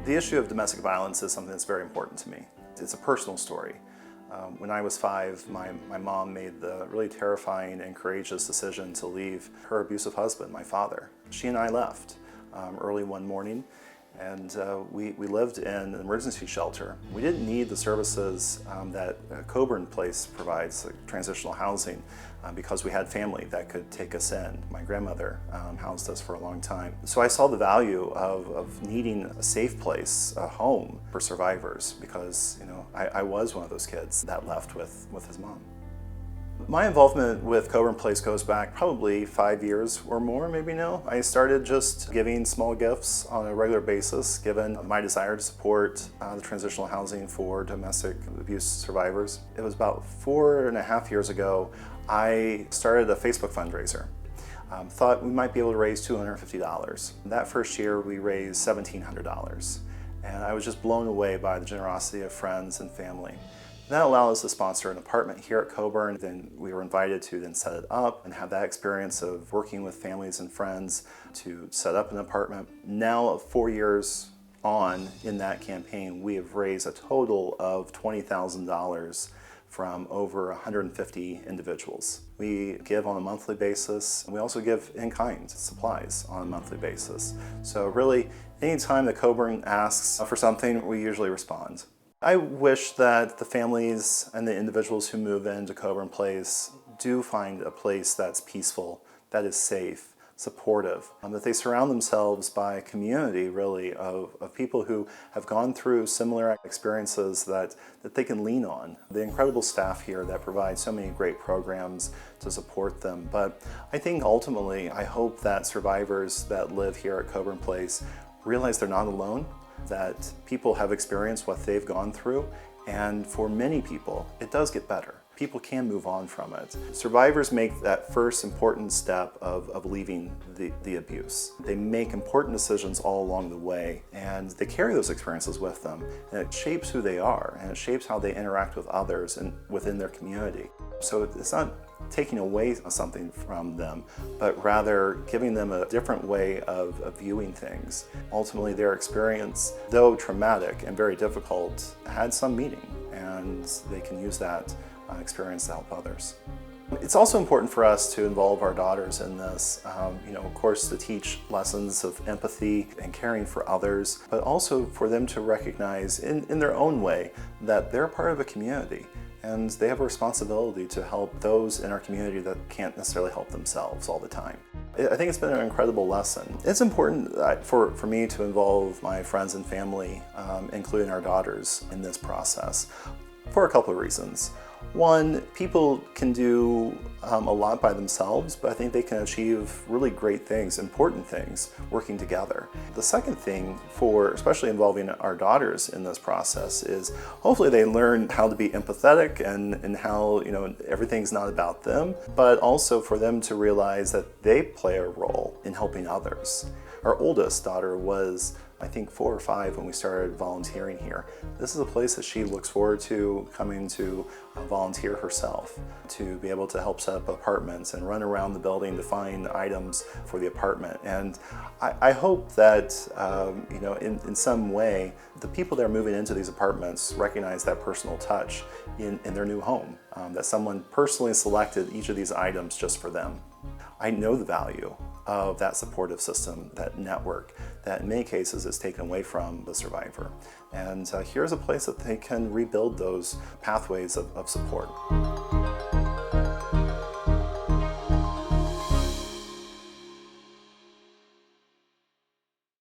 The issue of domestic violence is something that's very important to me. It's a personal story. When I was 5, my mom made the really terrifying and courageous decision to leave her abusive husband, my father. She and I left early one morning, and we lived in an emergency shelter. We didn't need the services that Coburn place provides, like transitional housing, because we had family that could take us in. My grandmother housed us for a long time. So I saw the value of needing a safe place, a home for survivors, because I was one of those kids that left with his mom. My involvement with Coburn Place goes back probably 5 years or more, maybe now. I started just giving small gifts on a regular basis, given my desire to support the transitional housing for domestic abuse survivors. It was about 4.5 years ago, I started a Facebook fundraiser. Thought we might be able to raise $250. That first year, we raised $1,700. And I was just blown away by the generosity of friends and family. That allowed us to sponsor an apartment here at Coburn. Then we were invited to then set it up and have that experience of working with families and friends to set up an apartment. Now, 4 years on in that campaign, we have raised a total of $20,000 from over 150 individuals. We give on a monthly basis, and we also give in-kind supplies on a monthly basis. So really, anytime that Coburn asks for something, we usually respond. I wish that the families and the individuals who move into Coburn Place do find a place that's peaceful, that is safe, supportive, that they surround themselves by a community really of people who have gone through similar experiences that they can lean on. The incredible staff here that provide so many great programs to support them. But I think ultimately, I hope that survivors that live here at Coburn Place realize they're not alone, that people have experienced what they've gone through, and for many people, it does get better. People can move on from it. Survivors make that first important step of leaving the abuse. They make important decisions all along the way, and they carry those experiences with them, and it shapes who they are, and it shapes how they interact with others and within their community. So it's not taking away something from them, but rather giving them a different way of viewing things. Ultimately, their experience, though traumatic and very difficult, had some meaning, and they can use that experience to help others. It's also important for us to involve our daughters in this, of course, to teach lessons of empathy and caring for others, but also for them to recognize in their own way that they're part of a community and they have a responsibility to help those in our community that can't necessarily help themselves all the time. I think it's been an incredible lesson. It's important for me to involve my friends and family, including our daughters, in this process for a couple of reasons. One, people can do a lot by themselves, but I think they can achieve really great things, important things, working together. The second thing, for especially involving our daughters in this process, is hopefully they learn how to be empathetic and how everything's not about them, but also for them to realize that they play a role in helping others. Our oldest daughter was, I think, 4 or 5 when we started volunteering here. This is a place that she looks forward to coming to volunteer herself, to be able to help set up apartments and run around the building to find items for the apartment. And I hope that, in some way, the people that are moving into these apartments recognize that personal touch in their new home, that someone personally selected each of these items just for them. I know the value of that supportive system, that network, that in many cases is taken away from the survivor. And here's a place that they can rebuild those pathways of support.